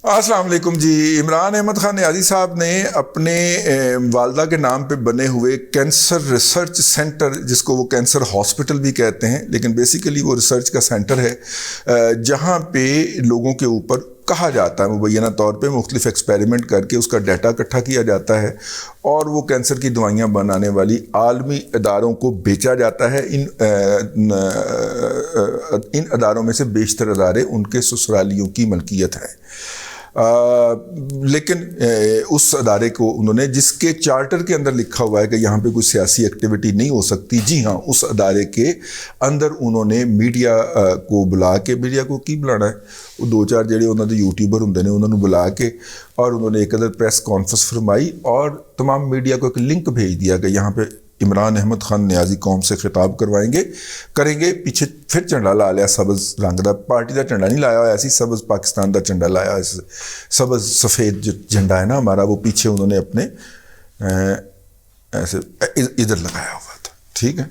السلام علیکم جی. عمران احمد خان نیازی صاحب نے اپنے والدہ کے نام پہ بنے ہوئے کینسر ریسرچ سینٹر، جس کو وہ کینسر ہاسپٹل بھی کہتے ہیں لیکن بیسیکلی وہ ریسرچ کا سینٹر ہے، جہاں پہ لوگوں کے اوپر کہا جاتا ہے مبینہ طور پہ مختلف ایکسپیریمنٹ کر کے اس کا ڈیٹا اکٹھا کیا جاتا ہے اور وہ کینسر کی دوائیاں بنانے والی عالمی اداروں کو بیچا جاتا ہے. ان اداروں میں سے بیشتر ادارے ان کے سسرالیوں کی ملکیت ہے، لیکن اس ادارے کو انہوں نے، جس کے چارٹر کے اندر لکھا ہوا ہے کہ یہاں پہ کوئی سیاسی ایکٹیویٹی نہیں ہو سکتی، جی ہاں، اس ادارے کے اندر انہوں نے میڈیا کو بلا کے، میڈیا کو کی بلانا ہے، وہ دو چار جڑے انہوں نے یوٹیوبر ہوں نے انہوں نے بلا کے اور انہوں نے ایک ادھر پریس کانفرنس فرمائی اور تمام میڈیا کو ایک لنک بھیج دیا کہ یہاں پہ عمران احمد خان نیازی قوم سے خطاب کریں گے. پیچھے پھر جھنڈا لا لیا، سبز رنگ دا پارٹی دا جھنڈا نہیں لایا ہوا، ایسی سبز پاکستان دا جھنڈا لایا، سبز سفید جو جھنڈا ہے نا ہمارا، وہ پیچھے انہوں نے اپنے ایسے ادھر لگایا ہوا تھا. ٹھیک ہے،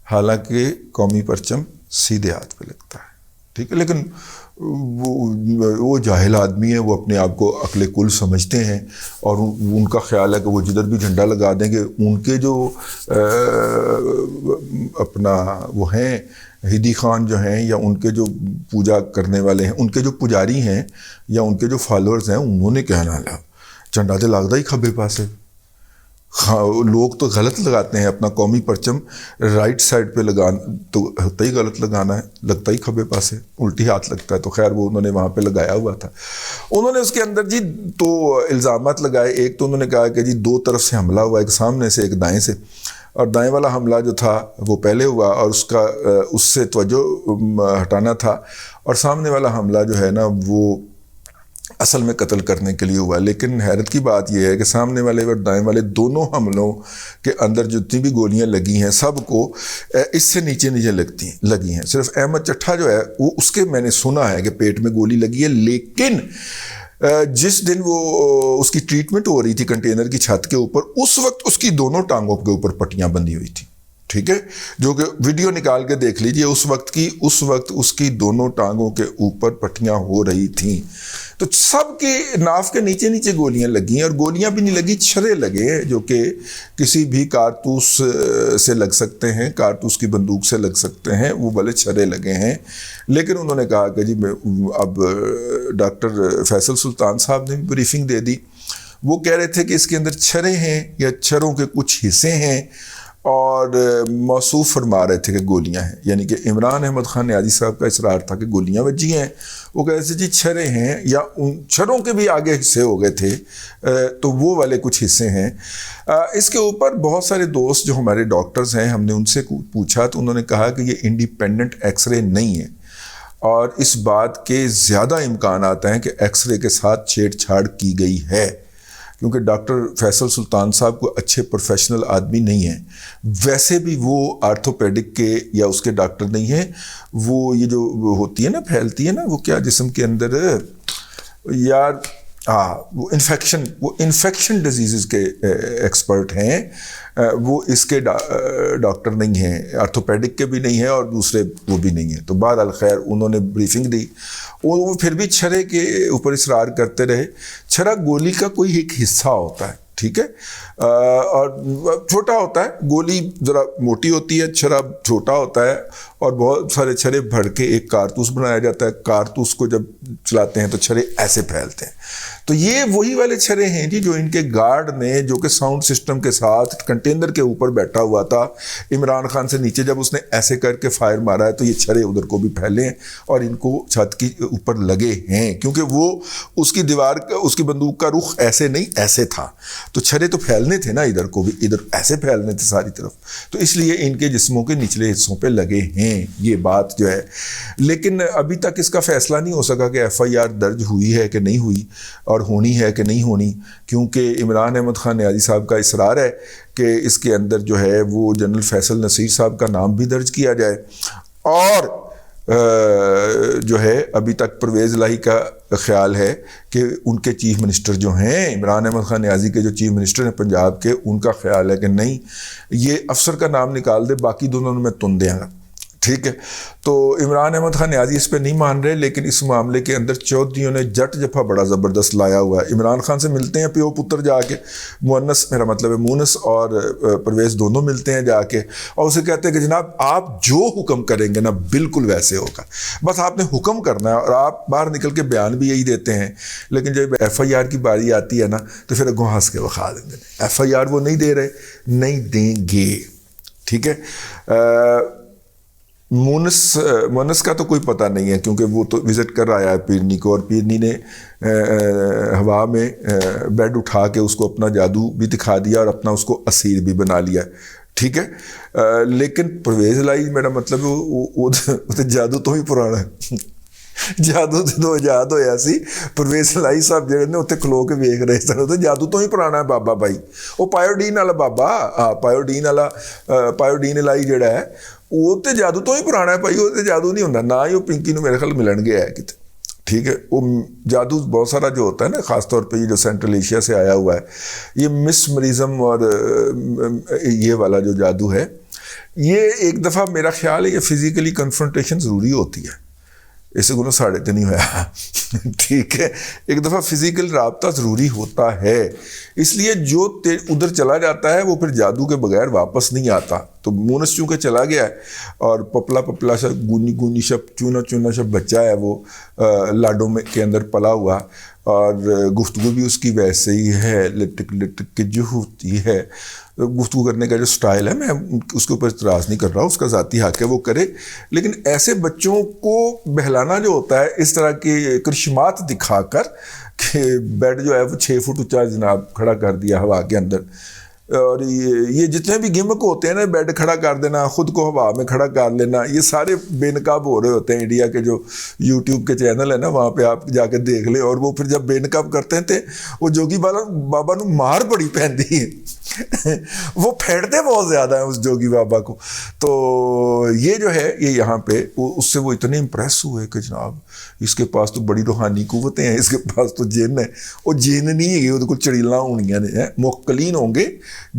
حالانکہ قومی پرچم سیدھے ہاتھ پہ لگتا ہے، ٹھیک ہے، لیکن وہ جاہل آدمی ہیں، وہ اپنے آپ کو عقل کل سمجھتے ہیں اور ان کا خیال ہے کہ وہ جدھر بھی جھنڈا لگا دیں گے ان کے جو اپنا وہ ہیں ہدی خان جو ہیں یا ان کے جو پوجا کرنے والے ہیں، ان کے جو پجاری ہیں یا ان کے جو فالوورز ہیں، انہوں نے کہنا ہے جھنڈا تو لگتا ہی کھبے پاسے. لوگ تو غلط لگاتے ہیں اپنا قومی پرچم رائٹ سائڈ پہ تو ہوتا ہی غلط لگانا ہے، لگتا ہی کھبے پاسے، الٹی ہاتھ لگتا ہے. تو خیر وہ انہوں نے وہاں پہ لگایا ہوا تھا. انہوں نے اس کے اندر جی تو الزامات لگائے. ایک تو انہوں نے کہا کہ جی دو طرف سے حملہ ہوا، ایک سامنے سے ایک دائیں سے، اور دائیں والا حملہ جو تھا وہ پہلے ہوا اور اس سے توجہ ہٹانا تھا، اور سامنے والا حملہ جو ہے نا وہ اصل میں قتل کرنے کے لیے ہوا. لیکن حیرت کی بات یہ ہے کہ سامنے والے اور دائیں والے دونوں حملوں کے اندر جتنی بھی گولیاں لگی ہیں سب کو اس سے نیچے لگی ہیں. صرف احمد چٹھا جو ہے وہ اس کے میں نے سنا ہے کہ پیٹ میں گولی لگی ہے، لیکن جس دن وہ اس کی ٹریٹمنٹ ہو رہی تھی کنٹینر کی چھت کے اوپر، اس وقت اس کی دونوں ٹانگوں کے اوپر پٹیاں بندھی ہوئی تھیں. ٹھیک ہے، جو کہ ویڈیو نکال کے دیکھ لیجئے، اس وقت اس کی دونوں ٹانگوں کے اوپر پٹیاں ہو رہی تھیں. تو سب کے ناف کے نیچے گولیاں لگی ہیں، اور گولیاں بھی نہیں لگی، چھرے لگے ہیں جو کہ کسی بھی کارتوس سے لگ سکتے ہیں، کارتوس کی بندوق سے لگ سکتے ہیں، وہ بھلے چھرے لگے ہیں. لیکن انہوں نے کہا کہ جی اب ڈاکٹر فیصل سلطان صاحب نے بھی بریفنگ دے دی. وہ کہہ رہے تھے کہ اس کے اندر چھرے ہیں یا چھروں کے کچھ حصے ہیں، اور موصوف فرما رہے تھے کہ گولیاں ہیں. یعنی کہ عمران احمد خان نیازی صاحب کا اصرار تھا کہ گولیاں بجی ہیں. وہ کہہ رہے تھے جی چھرے ہیں، یا ان چھروں کے بھی آگے حصے ہو گئے تھے، تو وہ والے کچھ حصے ہیں. اس کے اوپر بہت سارے دوست جو ہمارے ڈاکٹرز ہیں، ہم نے ان سے پوچھا تو انہوں نے کہا کہ یہ انڈیپینڈنٹ ایکس رے نہیں ہے، اور اس بات کے زیادہ امکانات ہیں کہ ایکس رے کے ساتھ چھیڑ چھاڑ کی گئی ہے، کیونکہ ڈاکٹر فیصل سلطان صاحب کو اچھے پروفیشنل آدمی نہیں ہیں. ویسے بھی وہ آرتھوپیڈک کے یا اس کے ڈاکٹر نہیں ہیں. وہ یہ جو ہوتی ہے نا، پھیلتی ہے نا، وہ کیا جسم کے اندر یار، وہ انفیکشن ڈیزیزز کے ایکسپرٹ ہیں. وہ اس کے ڈاکٹر نہیں ہیں، آرتھوپیڈک کے بھی نہیں ہیں اور دوسرے وہ بھی نہیں ہیں. تو بہرحال خیر انہوں نے بریفنگ دی. وہ پھر بھی چھرے کے اوپر اصرار کرتے رہے. چھرا گولی کا کوئی ایک حصہ ہوتا ہے، ٹھیک ہے، اور چھوٹا ہوتا ہے. گولی ذرا موٹی ہوتی ہے، چھرا چھوٹا ہوتا ہے، اور بہت سارے چھرے بھر کے ایک کارتوس بنایا جاتا ہے. کارتوس کو جب چلاتے ہیں تو چھرے ایسے پھیلتے ہیں. تو یہ وہی والے چھرے ہیں جی جو ان کے گارڈ نے، جو کہ ساؤنڈ سسٹم کے ساتھ کنٹینر کے اوپر بیٹھا ہوا تھا، عمران خان سے نیچے جب اس نے ایسے کر کے فائر مارا ہے تو یہ چھرے ادھر کو بھی پھیلے ہیں اور ان کو چھت کی اوپر لگے ہیں، کیونکہ وہ اس کی دیوار کا، اس کی بندوق کا رخ ایسے نہیں ایسے تھا. تو چھرے تو پھیلنے تھے نا، ادھر کو بھی، ادھر ایسے پھیلنے تھے ساری طرف. تو اس لیے ان کے جسموں کے نچلے حصوں پہ لگے ہیں، یہ بات جو ہے. لیکن ابھی تک اس کا فیصلہ نہیں ہو سکا کہ ایف آئی آر درج ہوئی ہے کہ نہیں ہوئی اور ہونی ہے کہ نہیں ہونی، کیونکہ عمران احمد خان نیازی صاحب کا اصرار ہے کہ اس کے اندر جو ہے وہ جنرل فیصل نصیر صاحب کا نام بھی درج کیا جائے. اور جو ہے ابھی تک پرویز الہی کا خیال ہے کہ ان کے چیف منسٹر جو ہیں، عمران احمد خان نیازی کے جو چیف منسٹر ہیں پنجاب کے، ان کا خیال ہے کہ نہیں، یہ افسر کا نام نکال دے، باقی دونوں میں تن دیں گا. ٹھیک ہے. تو عمران احمد خان نیازی اس پہ نہیں مان رہے, لیکن اس معاملے کے اندر چودھریوں نے جٹ جفا بڑا زبردست لایا ہوا ہے. عمران خان سے ملتے ہیں پیو پتر جا کے, مونس میرا مطلب ہے مونس اور پرویز دونوں ملتے ہیں جا کے, اور اسے کہتے ہیں کہ جناب آپ جو حکم کریں گے نا بالکل ویسے ہوگا, بس آپ نے حکم کرنا ہے. اور آپ باہر نکل کے بیان بھی یہی دیتے ہیں, لیکن جب ایف آئی آر کی باری آتی ہے نا تو پھر اگوں ہنس کے بخا دیں گے. ایف آئی آر وہ نہیں دے رہے, نہیں دیں گے. ٹھیک ہے. مونس کا تو کوئی پتہ نہیں ہے, کیونکہ وہ تو وزٹ کر آیا ہے پیرنی کو, اور پیرنی نے ہوا میں بیڈ اٹھا کے اس کو اپنا جادو بھی دکھا دیا اور اپنا اس کو اسیر بھی بنا لیا. ٹھیک ہے. لیکن پرویز لائی میرا مطلب وہ جادو تو ہی پرانا ہے. جادو تو ایجاد ہویا سی, پرویز لائی صاحب جڑے نے اتنے کھلو کے ویخ رہے سن, تو جادو تو ہی پرانا ہے بابا بھائی. وہ پایوڈین والا بابا, ہاں پایوڈین لائی جڑا ہے وہ تو جادو تو ہی پرانا ہے بھائی. وہ تو جادو نہیں ہوتا, نہ ہی وہ پنکی نو میرے خیال ملن گیا ہے کتنے. ٹھیک ہے. وہ جادو بہت سارا جو ہوتا ہے نا, خاص طور پہ یہ جو سینٹرل ایشیا سے آیا ہوا ہے, یہ مسمرزم اور یہ والا جو جادو ہے, یہ ایک دفعہ میرا خیال ہے یہ فزیکلی کنفرنٹیشن ضروری ہوتی ہے. اسے گنو ساڑھے تو نہیں ہوا. ٹھیک ہے. ایک دفعہ فزیکل رابطہ ضروری ہوتا ہے, اس لیے جو ادھر چلا جاتا ہے وہ پھر جادو کے بغیر واپس نہیں آتا. تو مونس چونکہ چلا گیا ہے, اور پپلا سا گونی گونی شب چونا شب بچہ ہے, وہ لاڈو میں کے اندر پلا ہوا, اور گفتگو بھی اس کی ویسے ہی ہے, لٹک لٹک کے جو ہوتی ہے. گفتگو کرنے کا جو سٹائل ہے, میں اس کے اوپر اعتراض نہیں کر رہا ہوں, اس کا ذاتی حق ہے وہ کرے. لیکن ایسے بچوں کو بہلانا جو ہوتا ہے اس طرح کے کرشمات دکھا کر کہ بیڈ جو ہے وہ 6 فٹ اونچا جناب کھڑا کر دیا ہوا کے اندر, اور یہ جتنے بھی گمک ہوتے ہیں نا, بیڈ کھڑا کر دینا, خود کو ہوا میں کھڑا کر لینا, یہ سارے بے نقاب ہو رہے ہوتے ہیں. انڈیا کے جو یوٹیوب کے چینل ہے نا, وہاں پہ آپ جا کے دیکھ لیں. اور وہ پھر جب بے نقاب کرتے تھے, وہ جوگی بابا نو مار بڑی پہنتی ہے, وہ پھیڑتے بہت زیادہ ہیں اس جوگی بابا کو. تو یہ جو ہے یہ یہاں پہ اس سے وہ اتنے امپریس ہوئے کہ جناب اس کے پاس تو بڑی روحانی قوتیں ہیں, اس کے پاس تو جن ہے. وہ جن نہیں ہے, وہ کچھ چڑیلاں ہونیاں نے, موکلین ہوں گے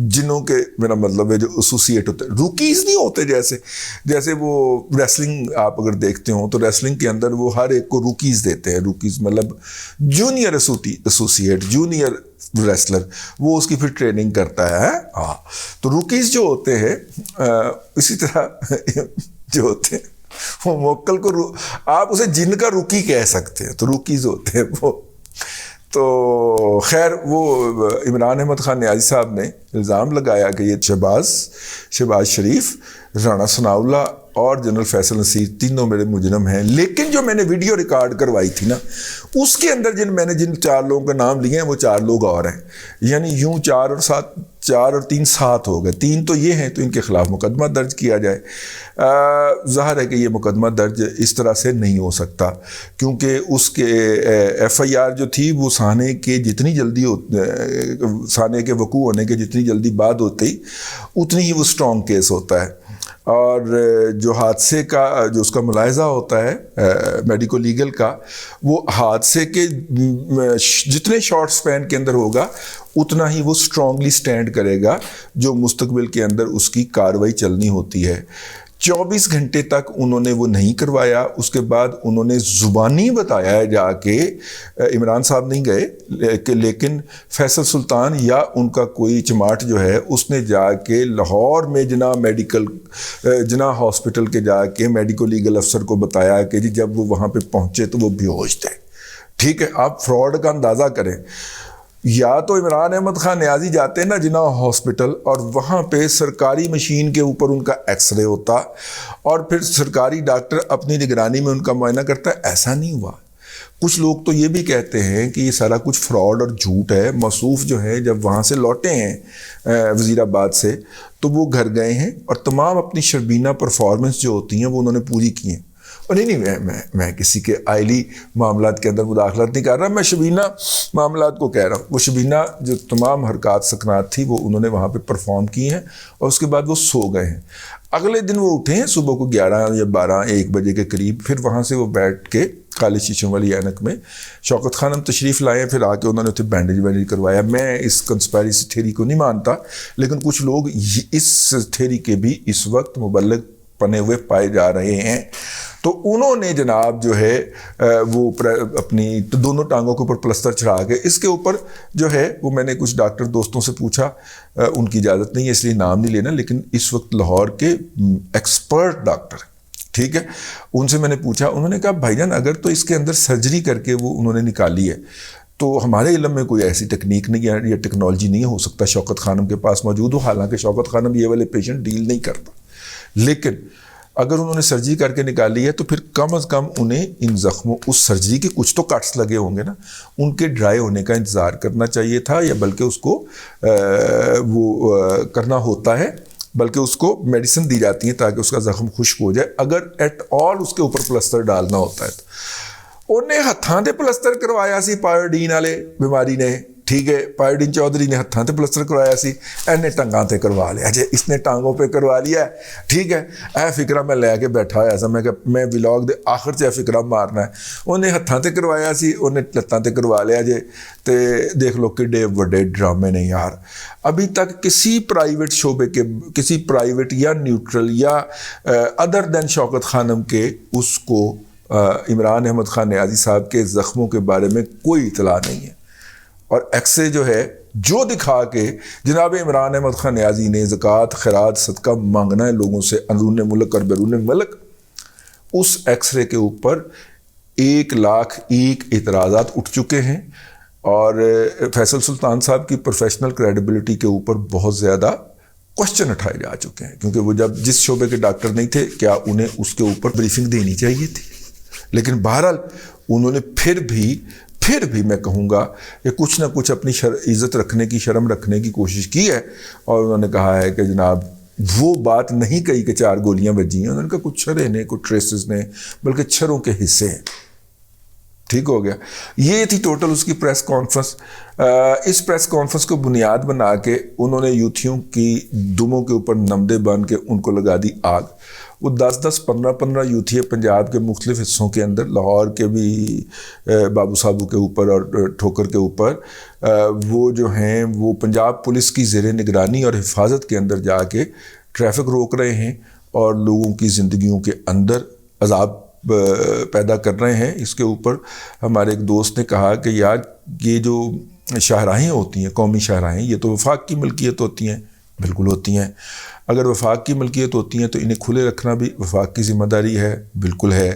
جنوں کے میرا مطلب ہے جو ایسوسیٹ ہوتے ہیں. روکیز نہیں ہوتے, جیسے وہ ریسلنگ آپ اگر دیکھتے ہوں تو ریسلنگ کے اندر وہ ہر ایک کو روکیز دیتے ہیں. روکیز مطلب جونیئر ایسوسیٹ, جونیئر ریسلر, وہ اس کی پھر ٹریننگ کرتا ہے. ہاں, تو روکیز جو ہوتے ہیں اسی طرح جو ہوتے ہیں وہ موکل کو آپ اسے جن کا روکی کہہ سکتے ہیں, تو روکیز ہوتے ہیں وہ. تو خیر, وہ عمران احمد خان نیازی صاحب نے الزام لگایا کہ یہ شہباز شریف, رانا ثناء اللہ اور جنرل فیصل نصیر تینوں میرے مجرم ہیں. لیکن جو میں نے ویڈیو ریکارڈ کروائی تھی نا, اس کے اندر میں نے جن 4 لوگوں کے نام لیے ہیں وہ 4 لوگ اور ہیں. یعنی یوں 4 اور 3 7 ہو گئے. 3 تو یہ ہیں, تو ان کے خلاف مقدمہ درج کیا جائے. ظاہر ہے کہ یہ مقدمہ درج اس طرح سے نہیں ہو سکتا, کیونکہ اس کے ایف آئی آر جو تھی وہ سانے کے جتنی جلدی سانے کے وقوع ہونے کے جتنی جلدی بعد ہوتی اتنی ہی وہ اسٹرانگ کیس ہوتا ہے. اور جو حادثے کا جو اس کا ملاحظہ ہوتا ہے میڈیکو لیگل کا, وہ حادثے کے جتنے شارٹ سپین کے اندر ہوگا اتنا ہی وہ اسٹرانگلی سٹینڈ کرے گا جو مستقبل کے اندر اس کی کارروائی چلنی ہوتی ہے. 24 گھنٹے تک انہوں نے وہ نہیں کروایا. اس کے بعد انہوں نے زبانی بتایا ہے جا کے, عمران صاحب نہیں گئے لیکن فیصل سلطان یا ان کا کوئی چماٹ جو ہے اس نے جا کے لاہور میں جنا ہاسپٹل کے جا کے میڈیکو لیگل افسر کو بتایا کہ جی جب وہ وہاں پہ پہنچے تو وہ بے ہوش تھے. ٹھیک ہے. آپ فراڈ کا اندازہ کریں, یا تو عمران احمد خان نیازی جاتے ہیں نا جنا ہاسپٹل, اور وہاں پہ سرکاری مشین کے اوپر ان کا ایکس رے ہوتا, اور پھر سرکاری ڈاکٹر اپنی نگرانی میں ان کا معائنہ کرتا ہے. ایسا نہیں ہوا. کچھ لوگ تو یہ بھی کہتے ہیں کہ یہ سارا کچھ فراڈ اور جھوٹ ہے. موصوف جو ہیں جب وہاں سے لوٹے ہیں وزیر آباد سے, تو وہ گھر گئے ہیں اور تمام اپنی شربینہ پرفارمنس جو ہوتی ہیں وہ انہوں نے پوری کی ہیں. اور نہیں میں کسی کے آئلی معاملات کے اندر مداخلت نہیں کر رہا, میں شبینہ معاملات کو کہہ رہا ہوں. وہ شبینہ جو تمام حرکات سکنات تھی وہ انہوں نے وہاں پہ پرفارم کی ہیں, اور اس کے بعد وہ سو گئے ہیں. اگلے دن وہ اٹھے ہیں صبح کو 11 یا 12 1 بجے کے قریب. پھر وہاں سے وہ بیٹھ کے خالی شیشوں والی اینک میں شوکت خانم تشریف لائے, پھر آ کے انہوں نے اسے بینڈیج کروایا. میں اس کنسپائریسی تھیوری کو نہیں مانتا, لیکن کچھ لوگ اس تھیوری کے بھی اس وقت مبلغ پنے ہوئے پائے جا رہے ہیں. تو انہوں نے جناب جو ہے وہ اپنی دونوں ٹانگوں کے اوپر پلسٹر چڑھا کے اس کے اوپر جو ہے وہ میں نے کچھ ڈاکٹر دوستوں سے پوچھا, ان کی اجازت نہیں ہے اس لیے نام نہیں لینا, لیکن اس وقت لاہور کے ایکسپرٹ ڈاکٹر, ٹھیک ہے, ان سے میں نے پوچھا. انہوں نے کہا بھائی جان اگر تو اس کے اندر سرجری کر کے وہ انہوں نے نکالی ہے تو ہمارے علم میں کوئی ایسی ٹیکنیک نہیں ہے یا ٹیکنالوجی نہیں ہے, ہو سکتا شوکت خانم کے پاس موجود ہو, حالانکہ شوکت خانم یہ والے پیشنٹ ڈیل نہیں کرتا, لیکن اگر انہوں نے سرجری کر کے نکالی ہے تو پھر کم از کم انہیں ان زخموں, اس سرجری کے کچھ تو کٹس لگے ہوں گے نا, ان کے ڈرائی ہونے کا انتظار کرنا چاہیے تھا, یا بلکہ اس کو وہ کرنا ہوتا ہے, بلکہ اس کو میڈیسن دی جاتی ہیں تاکہ اس کا زخم خشک ہو جائے. اگر ایٹ آل اس کے اوپر پلسٹر ڈالنا ہوتا ہے تو انہیں ہتھاں تے پلسٹر کروایا سی پایوڈین والے بیماری نے, ٹھیک ہے, پایوڈین چودھری نے ہتھاں تے پلسٹر کروایا سی, اینے ٹنگاں تے کروا لیا جی, اس نے ٹانگوں پہ کروا لیا ہے, ٹھیک ہے. اے فکرہ میں لے کے بیٹھا ہوا سا, میں کہ میں ولاگ دے آخر چ فکرہ مارنا ہے. انہیں ہتھاں تے کروایا سی, انہیں لتاں تے کروا لیا جی, تے دیکھ لو کڈے وڈے ڈرامے نے یار. ابھی تک کسی پرائیویٹ شعبے کے, کسی پرائیویٹ یا نیوٹرل یا ادر دین شوکت خانم کے اس کو عمران احمد خان نیازی صاحب کے زخموں کے بارے میں کوئی اطلاع نہیں ہے. اور ایکس رے جو ہے جو دکھا کے جناب عمران احمد خان نیازی نے زکوٰۃ خیرات صدقہ مانگنا ہے لوگوں سے اندرون ملک اور بیرون ملک, اس ایکس رے کے اوپر 1,01,000 اعتراضات اٹھ چکے ہیں, اور فیصل سلطان صاحب کی پروفیشنل کریڈیبلٹی کے اوپر بہت زیادہ کوشچن اٹھائے جا چکے ہیں, کیونکہ وہ جب جس شعبے کے ڈاکٹر نہیں تھے کیا انہیں اس کے اوپر بریفنگ دینی چاہیے تھی. لیکن بہرحال انہوں نے پھر بھی میں کہوں گا کہ کچھ نہ کچھ اپنی عزت رکھنے کی, شرم رکھنے کی کوشش کی ہے, اور انہوں نے کہا ہے کہ جناب وہ بات نہیں کہی کہ 4 گولیاں بجی ہیں, انہوں نے کہا کچھ چھرے نے, کچھ ٹریسز نے, بلکہ چھروں کے حصے ہیں. ٹھیک ہو گیا. یہ تھی ٹوٹل اس کی پریس کانفرنس. اس پریس کانفرنس کو بنیاد بنا کے انہوں نے یوتھیوں کی دموں کے اوپر نمدے باندھ کے ان کو لگا دی آگ. وہ 10-10 15-15 یوتھی پنجاب کے مختلف حصوں کے اندر, لاہور کے بھی بابو صاحبو کے اوپر اور ٹھوکر کے اوپر, وہ جو ہیں وہ پنجاب پولیس کی زیر نگرانی اور حفاظت کے اندر جا کے ٹریفک روک رہے ہیں اور لوگوں کی زندگیوں کے اندر عذاب پیدا کر رہے ہیں. اس کے اوپر ہمارے ایک دوست نے کہا کہ یار یہ جو شاہراہیں ہوتی ہیں, قومی شاہراہیں, یہ تو وفاق کی ملکیت ہوتی ہیں. بالکل ہوتی ہیں. اگر وفاق کی ملکیت ہوتی ہیں تو انہیں کھلے رکھنا بھی وفاق کی ذمہ داری ہے. بالکل ہے.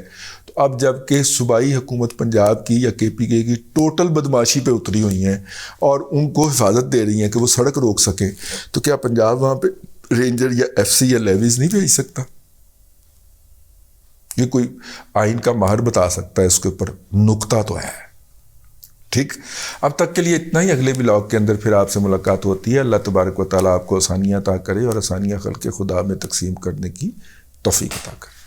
تو اب جب کہ صوبائی حکومت پنجاب کی یا KPK کی ٹوٹل بدماشی پہ اتری ہوئی ہیں اور ان کو حفاظت دے رہی ہیں کہ وہ سڑک روک سکیں, تو کیا پنجاب وہاں پہ رینجر یا FC یا لیویز نہیں بھیج سکتا؟ یہ کوئی آئین کا ماہر بتا سکتا ہے, اس کے اوپر نکتہ تو ہے. ٹھیک, اب تک کے لیے اتنا ہی. اگلے ولاگ کے اندر پھر آپ سے ملاقات ہوتی ہے. اللہ تبارک و تعالیٰ آپ کو آسانیاں عطا کرے اور آسانیاں خلق خدا میں تقسیم کرنے کی توفیق عطا کرے.